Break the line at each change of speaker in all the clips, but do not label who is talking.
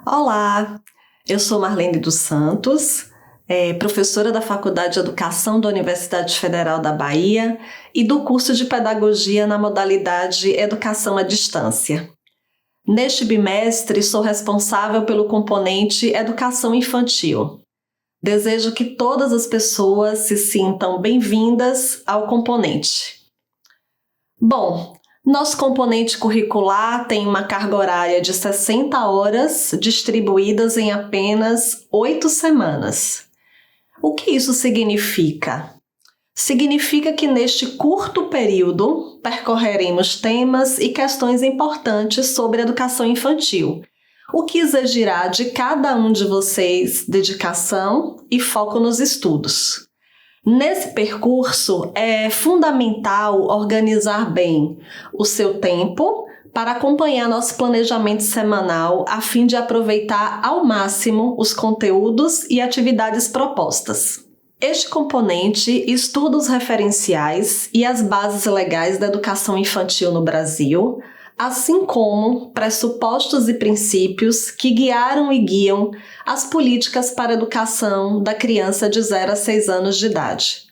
Olá, eu sou Marlene dos Santos, professora da Faculdade de Educação da Universidade Federal da Bahia e do curso de Pedagogia na modalidade Educação à Distância. Neste bimestre, sou responsável pelo componente Educação Infantil. Desejo que todas as pessoas se sintam bem-vindas ao componente. Bom, nosso componente curricular tem uma carga horária de 60 horas distribuídas em apenas 8 semanas. O que isso significa? Significa que neste curto período percorreremos temas e questões importantes sobre educação infantil, o que exigirá de cada um de vocês dedicação e foco nos estudos. Nesse percurso, é fundamental organizar bem o seu tempo para acompanhar nosso planejamento semanal a fim de aproveitar ao máximo os conteúdos e atividades propostas. Este componente estuda os referenciais e as bases legais da educação infantil no Brasil, assim como pressupostos e princípios que guiaram e guiam as políticas para a educação da criança de 0 a 6 anos de idade.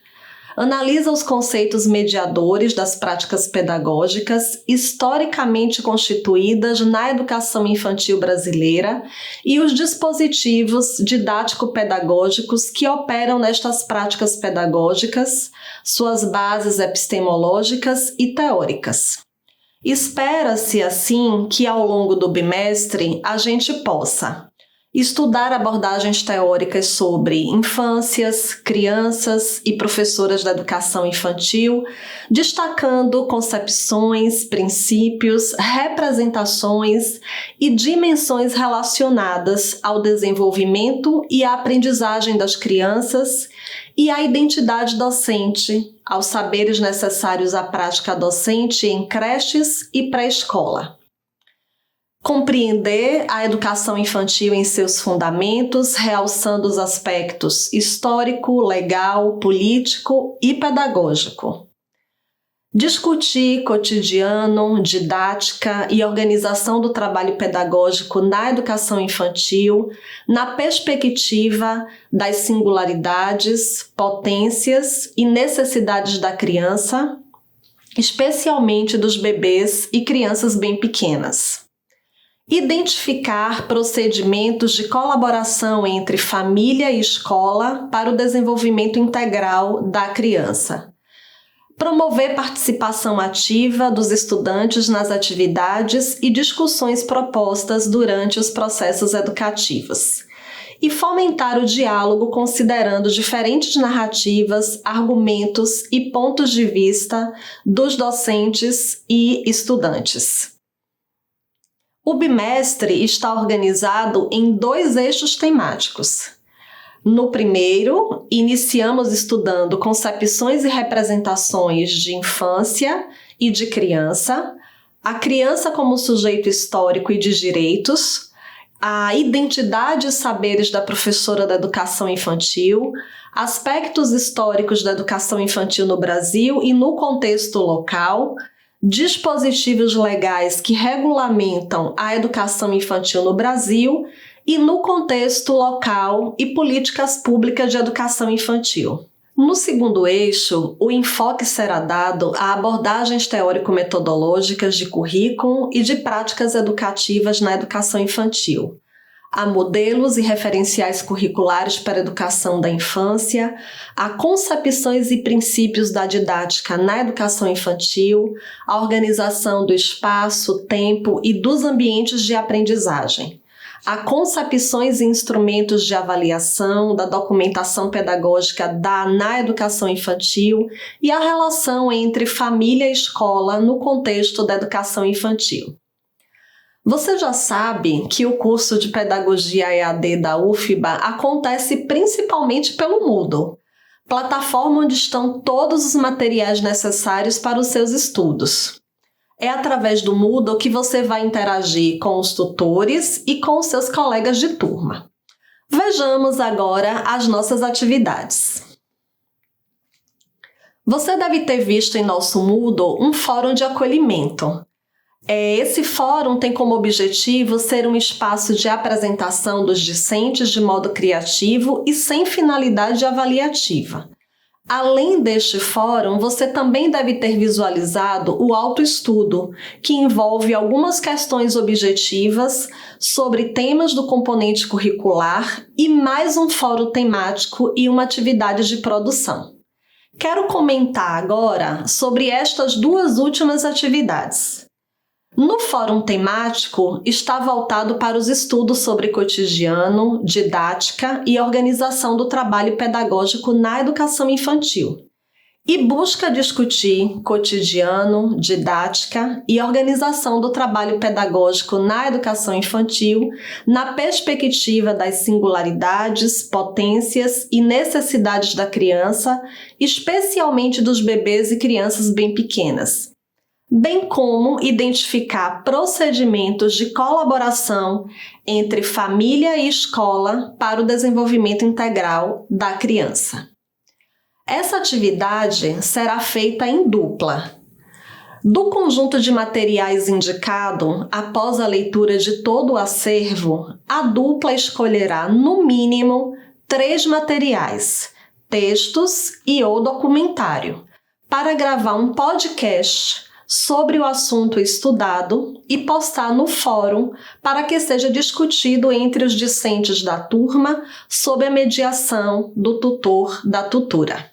Analisa os conceitos mediadores das práticas pedagógicas historicamente constituídas na educação infantil brasileira e os dispositivos didático-pedagógicos que operam nestas práticas pedagógicas, suas bases epistemológicas e teóricas. Espera-se, assim, que ao longo do bimestre a gente possa estudar abordagens teóricas sobre infâncias, crianças e professoras da educação infantil, destacando concepções, princípios, representações e dimensões relacionadas ao desenvolvimento e à aprendizagem das crianças e à identidade docente, aos saberes necessários à prática docente em creches e pré-escola. Compreender a educação infantil em seus fundamentos, realçando os aspectos histórico, legal, político e pedagógico. Discutir cotidiano, didática e organização do trabalho pedagógico na educação infantil na perspectiva das singularidades, potências e necessidades da criança, especialmente dos bebês e crianças bem pequenas. Identificar procedimentos de colaboração entre família e escola para o desenvolvimento integral da criança. Promover participação ativa dos estudantes nas atividades e discussões propostas durante os processos educativos. E fomentar o diálogo considerando diferentes narrativas, argumentos e pontos de vista dos docentes e estudantes. O bimestre está organizado em 2 eixos temáticos. No primeiro, iniciamos estudando concepções e representações de infância e de criança, a criança como sujeito histórico e de direitos, a identidade e saberes da professora da educação infantil, aspectos históricos da educação infantil no Brasil e no contexto local, dispositivos legais que regulamentam a educação infantil no Brasil e no contexto local e políticas públicas de educação infantil. No segundo eixo, o enfoque será dado a abordagens teórico-metodológicas de currículo e de práticas educativas na educação infantil, a modelos e referenciais curriculares para a educação da infância, a concepções e princípios da didática na educação infantil, a organização do espaço, tempo e dos ambientes de aprendizagem, a concepções e instrumentos de avaliação da documentação pedagógica na educação infantil e a relação entre família e escola no contexto da educação infantil. Você já sabe que o curso de Pedagogia EAD da UFBA acontece principalmente pelo Moodle, plataforma onde estão todos os materiais necessários para os seus estudos. É através do Moodle que você vai interagir com os tutores e com os seus colegas de turma. Vejamos agora as nossas atividades. Você deve ter visto em nosso Moodle um fórum de acolhimento. Esse fórum tem como objetivo ser um espaço de apresentação dos discentes de modo criativo e sem finalidade avaliativa. Além deste fórum, você também deve ter visualizado o autoestudo, que envolve algumas questões objetivas sobre temas do componente curricular e mais um fórum temático e uma atividade de produção. Quero comentar agora sobre estas duas últimas atividades. No fórum temático, está voltado para os estudos sobre cotidiano, didática e organização do trabalho pedagógico na educação infantil, e busca discutir cotidiano, didática e organização do trabalho pedagógico na educação infantil na perspectiva das singularidades, potências e necessidades da criança, especialmente dos bebês e crianças bem pequenas, bem como identificar procedimentos de colaboração entre família e escola para o desenvolvimento integral da criança. Essa atividade será feita em dupla. Do conjunto de materiais indicado, após a leitura de todo o acervo, a dupla escolherá, no mínimo, 3 materiais, textos e/ou documentário, para gravar um podcast sobre o assunto estudado e postar no fórum para que seja discutido entre os discentes da turma sob a mediação do tutor da tutora.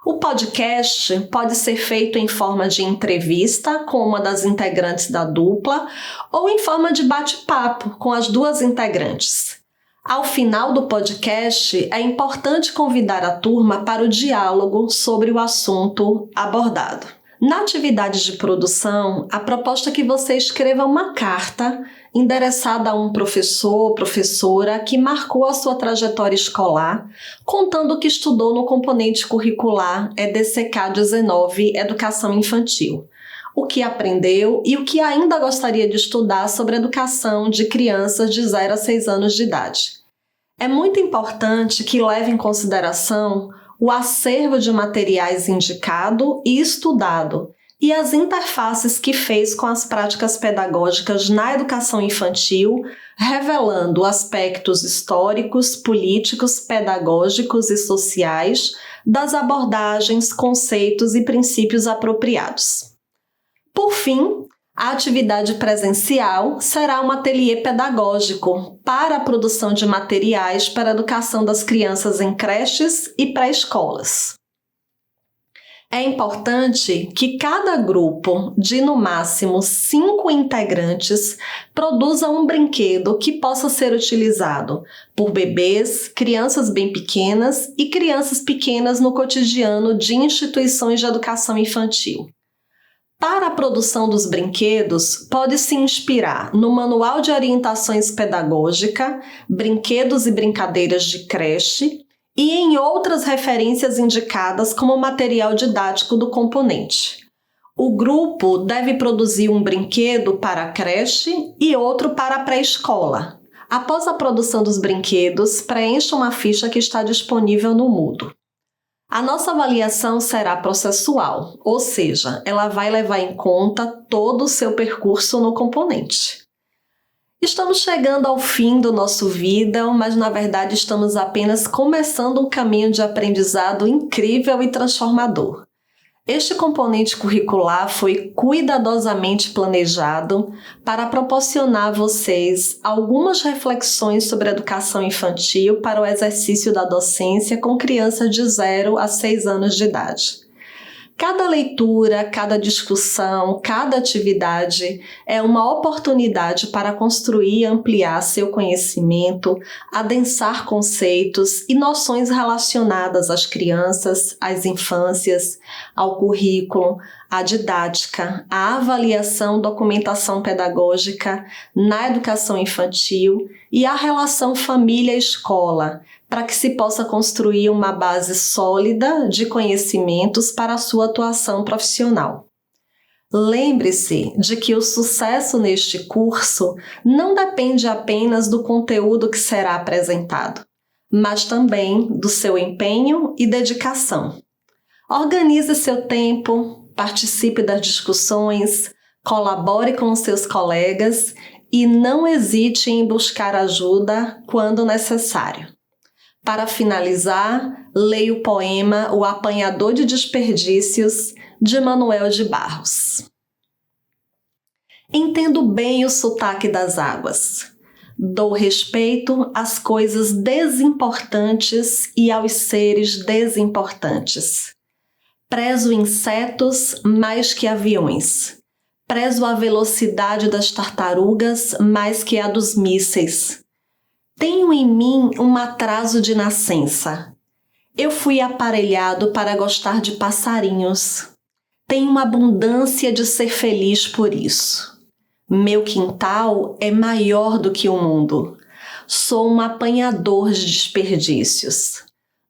O podcast pode ser feito em forma de entrevista com uma das integrantes da dupla ou em forma de bate-papo com as duas integrantes. Ao final do podcast, é importante convidar a turma para o diálogo sobre o assunto abordado. Na atividade de produção, a proposta é que você escreva uma carta endereçada a um professor ou professora que marcou a sua trajetória escolar, contando o que estudou no componente curricular EDCK-19 Educação Infantil, o que aprendeu e o que ainda gostaria de estudar sobre educação de crianças de 0 a 6 anos de idade. É muito importante que leve em consideração o acervo de materiais indicado e estudado e as interfaces que fez com as práticas pedagógicas na educação infantil, revelando aspectos históricos, políticos, pedagógicos e sociais das abordagens, conceitos e princípios apropriados. Por fim, a atividade presencial será um ateliê pedagógico para a produção de materiais para a educação das crianças em creches e pré-escolas. É importante que cada grupo de, no máximo, 5 integrantes produza um brinquedo que possa ser utilizado por bebês, crianças bem pequenas e crianças pequenas no cotidiano de instituições de educação infantil. Para a produção dos brinquedos, pode-se inspirar no Manual de Orientações Pedagógica, Brinquedos e Brincadeiras de Creche e em outras referências indicadas como material didático do componente. O grupo deve produzir um brinquedo para a creche e outro para a pré-escola. Após a produção dos brinquedos, preencha uma ficha que está disponível no Moodle. A nossa avaliação será processual, ou seja, ela vai levar em conta todo o seu percurso no componente. Estamos chegando ao fim do nosso vídeo, mas na verdade estamos apenas começando um caminho de aprendizado incrível e transformador. Este componente curricular foi cuidadosamente planejado para proporcionar a vocês algumas reflexões sobre a educação infantil para o exercício da docência com crianças de 0 a 6 anos de idade. Cada leitura, cada discussão, cada atividade é uma oportunidade para construir e ampliar seu conhecimento, adensar conceitos e noções relacionadas às crianças, às infâncias, ao currículo, à didática, à avaliação, documentação pedagógica na educação infantil e à relação família-escola, para que se possa construir uma base sólida de conhecimentos para a sua atuação profissional. Lembre-se de que o sucesso neste curso não depende apenas do conteúdo que será apresentado, mas também do seu empenho e dedicação. Organize seu tempo, participe das discussões, colabore com seus colegas e não hesite em buscar ajuda quando necessário. Para finalizar, leia o poema O Apanhador de Desperdícios, de Manuel de Barros. Entendo bem o sotaque das águas. Dou respeito às coisas desimportantes e aos seres desimportantes. Prezo insetos mais que aviões. Prezo a velocidade das tartarugas mais que a dos mísseis. Tenho em mim um atraso de nascença. Eu fui aparelhado para gostar de passarinhos. Tenho uma abundância de ser feliz por isso. Meu quintal é maior do que o mundo. Sou um apanhador de desperdícios.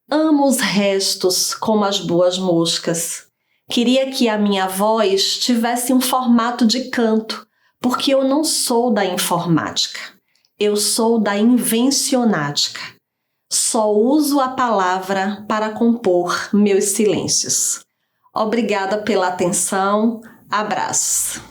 Amo os restos como as boas moscas. Queria que a minha voz tivesse um formato de canto, porque eu não sou da informática. Eu sou da invencionática. Só uso a palavra para compor meus silêncios. Obrigada pela atenção. Abraços.